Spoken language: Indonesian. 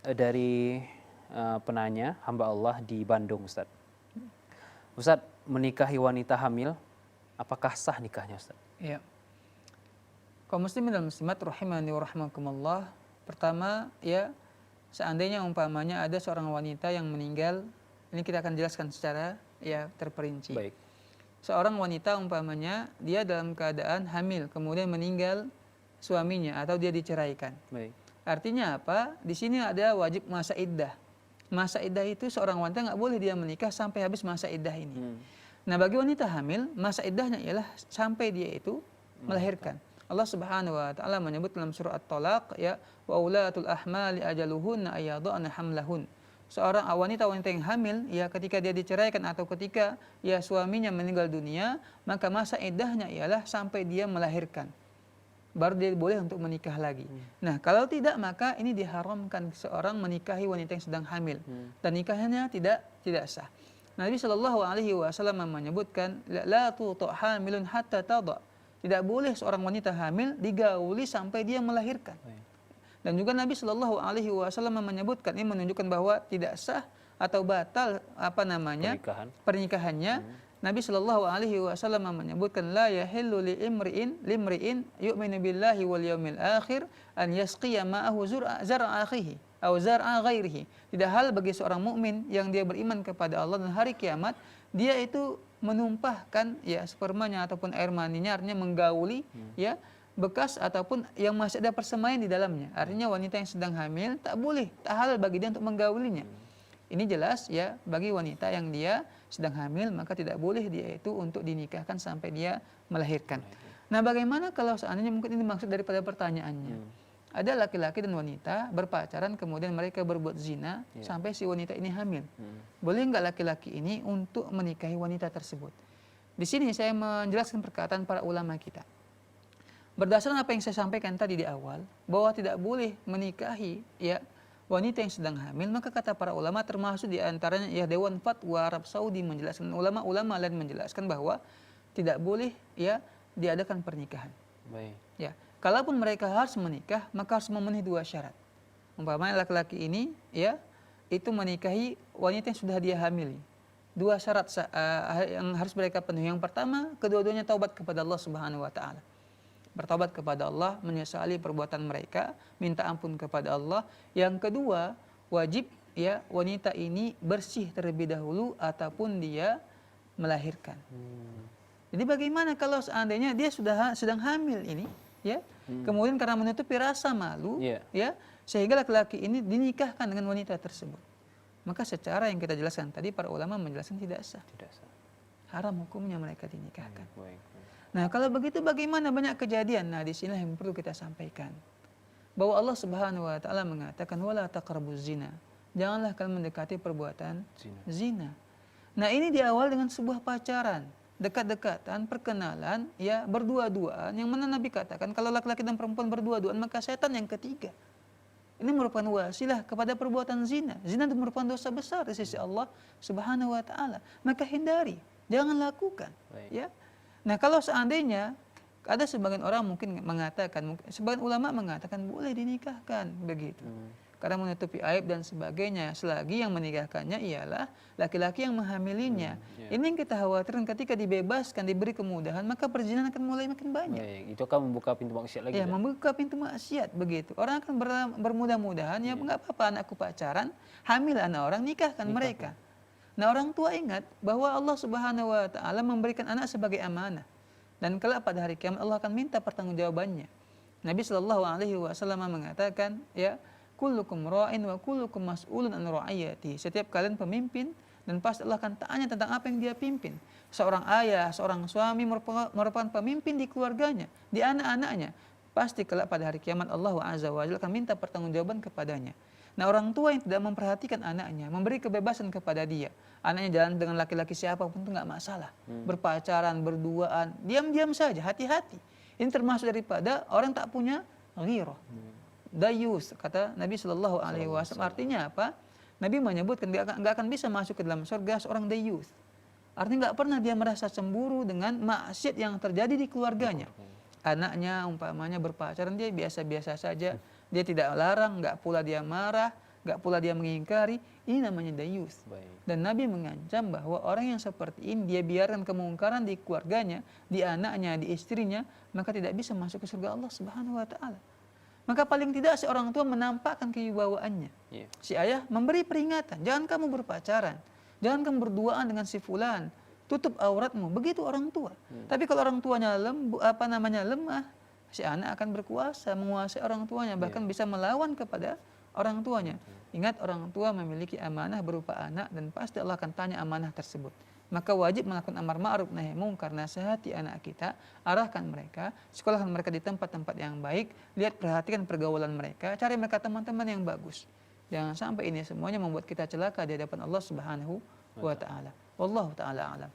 dari penanya, hamba Allah di Bandung, Ustaz. Ustaz, menikahi wanita hamil, apakah sah nikahnya, Ustaz? Ya. Kaum muslimin dan muslimat rahimani wa rahimakumullah. Pertama, ya, seandainya umpamanya ada seorang wanita yang meninggal, ini kita akan jelaskan secara ya terperinci. Baik. Seorang wanita umpamanya dia dalam keadaan hamil, kemudian meninggal suaminya atau dia diceraikan. Baik. Artinya apa? Di sini ada wajib masa iddah. Masa iddah itu seorang wanita nggak boleh dia menikah sampai habis masa iddah ini. Nah, bagi wanita hamil, masa iddahnya ialah sampai dia itu melahirkan. Allah Subhanahu wa taala menyebut dalam surah At-Talaq, ya, wa ulatul ahmali ajaluhunna ayadhana hamlahun. Seorang wanita yang hamil, ya, ketika dia diceraikan atau ketika ya suaminya meninggal dunia, maka masa iddahnya ialah sampai dia melahirkan. Baru dia boleh untuk menikah lagi. Nah, kalau tidak maka ini diharamkan seorang menikahi wanita yang sedang hamil dan nikahnya tidak sah. Nabi Shallallahu Alaihi Wasallam menyebutkan, la tuta hamilun hatta tada. Tidak boleh seorang wanita hamil digauli sampai dia melahirkan. Dan juga Nabi Shallallahu Alaihi Wasallam menyebutkan, ini menunjukkan bahwa tidak sah atau batal pernikahannya. Nabi Shallallahu Alaihi Wasallam menyebutkan, la yahillu li limri'in yu'minu billahi wal yawmil akhir an yasqiya ma'ahu zar'a akhihi atau zar'a ghairihi. Tidak hal bagi seorang mukmin yang dia beriman kepada Allah dan hari kiamat, dia itu menumpahkan ya spermanya ataupun air maninya, artinya menggauli ya bekas ataupun yang masih ada persemaian di dalamnya. Artinya wanita yang sedang hamil tak boleh, tak halal bagi dia untuk menggaulinya. Ini jelas ya, bagi wanita yang dia sedang hamil maka tidak boleh dia itu untuk dinikahkan sampai dia melahirkan. Nah, bagaimana kalau seandainya mungkin ini maksud daripada pertanyaannya. Ada laki-laki dan wanita berpacaran kemudian mereka berbuat zina sampai si wanita ini hamil. Boleh nggak laki-laki ini untuk menikahi wanita tersebut? Di sini saya menjelaskan perkataan para ulama kita. Berdasarkan apa yang saya sampaikan tadi di awal, bahwa tidak boleh menikahi ya wanita yang sedang hamil, maka kata para ulama termasuk di antaranya ya Dewan Fatwa Arab Saudi menjelaskan, ulama-ulama lain menjelaskan bahwa tidak boleh ya diadakan pernikahan. Baik. Ya, kalaupun mereka harus menikah, maka harus memenuhi dua syarat. Umpamanya laki-laki ini ya itu menikahi wanita yang sudah dia hamili. Dua syarat yang harus mereka penuhi. Yang pertama, kedua-duanya taubat kepada Allah Subhanahu wa taala. Bertobat kepada Allah, menyesali perbuatan mereka, minta ampun kepada Allah. Yang kedua, wajib ya wanita ini bersih terlebih dahulu ataupun dia melahirkan. Jadi bagaimana kalau seandainya dia sedang hamil ini, ya, kemudian karena menutupi rasa malu, ya, sehingga laki-laki ini dinikahkan dengan wanita tersebut, maka secara yang kita jelaskan tadi para ulama menjelaskan tidak sah. Haram hukumnya mereka dinikahkan. Nah, kalau begitu bagaimana banyak kejadian? Nah, di sini yang perlu kita sampaikan bahwa Allah Subhanahu wa taala mengatakan wala taqrabuz zina. Janganlah kalian mendekati perbuatan zina. Nah, ini diawal dengan sebuah pacaran, dekat-dekatan, perkenalan, ya, berdua-duaan, yang mana Nabi katakan kalau laki-laki dan perempuan berdua-duaan maka setan yang ketiga. Ini merupakan wasilah kepada perbuatan zina. Zina itu merupakan dosa besar di sisi Allah Subhanahu wa taala. Maka hindari, jangan lakukan, ya. Nah, kalau seandainya ada sebagian orang mungkin mengatakan, sebagian ulama mengatakan boleh dinikahkan begitu. Karena menutupi aib dan sebagainya, selagi yang menikahkannya ialah laki-laki yang menghamilinya. Ini yang kita khawatirkan, ketika dibebaskan, diberi kemudahan, maka perzinahan akan mulai makin banyak. Itu akan membuka pintu maksiat lagi. Ya, membuka pintu maksiat begitu. Orang akan bermudah-mudahan, ya nggak apa-apa anakku pacaran, hamil anak orang, nikahkan mereka. Nah, orang tua ingat bahwa Allah Subhanahu wa taala memberikan anak sebagai amanah. Dan kelak pada hari kiamat Allah akan minta pertanggungjawabannya. Nabi Shallallahu Alaihi Wasallam mengatakan, ya, kullukum ra'in wa kullukum mas'ulun an ra'iyati. Setiap kalian pemimpin dan pasti Allah akan tanya tentang apa yang dia pimpin. Seorang ayah, seorang suami merupakan pemimpin di keluarganya, di anak-anaknya. Pasti kelak pada hari kiamat Allah Azza wa Jalla akan minta pertanggungjawaban kepadanya. Nah, orang tua yang tidak memperhatikan anaknya, memberi kebebasan kepada dia, anaknya jalan dengan laki-laki siapapun itu nggak masalah, berpacaran, berduaan, diam-diam saja, hati-hati. Ini termasuk daripada orang tak punya ghirah, dayus, kata Nabi Shallallahu Alaihi Wasallam. Artinya apa? Nabi menyebutkan nggak akan bisa masuk ke dalam surga seorang dayus. Artinya nggak pernah dia merasa cemburu dengan maksiat yang terjadi di keluarganya. Anaknya umpamanya berpacaran, dia biasa-biasa saja. Dia tidak larang, nggak pula dia marah, nggak pula dia mengingkari, ini namanya dayus. Baik. Dan Nabi mengancam bahwa orang yang seperti ini dia biarkan kemungkaran di keluarganya, di anaknya, di istrinya, maka tidak bisa masuk ke surga Allah Subhanahu wa taala. Maka paling tidak seorang tua menampakkan kewibawaannya. Iya. Si ayah memberi peringatan, jangan kamu berpacaran, jangan kamu berduaan dengan si fulan, tutup auratmu. Begitu orang tua. Tapi kalau orang tuanya lemah, si anak akan berkuasa, menguasai orang tuanya, bahkan bisa melawan kepada orang tuanya. Ingat, orang tua memiliki amanah berupa anak dan pasti Allah akan tanya amanah tersebut. Maka wajib melakukan amar ma'ruf nahi munkar, nasihati anak kita, arahkan mereka, sekolahkan mereka di tempat-tempat yang baik, lihat perhatikan pergaulan mereka, cari mereka teman-teman yang bagus. Jangan sampai ini semuanya membuat kita celaka di hadapan Allah Subhanahu wa taala. Wallahu taala alam.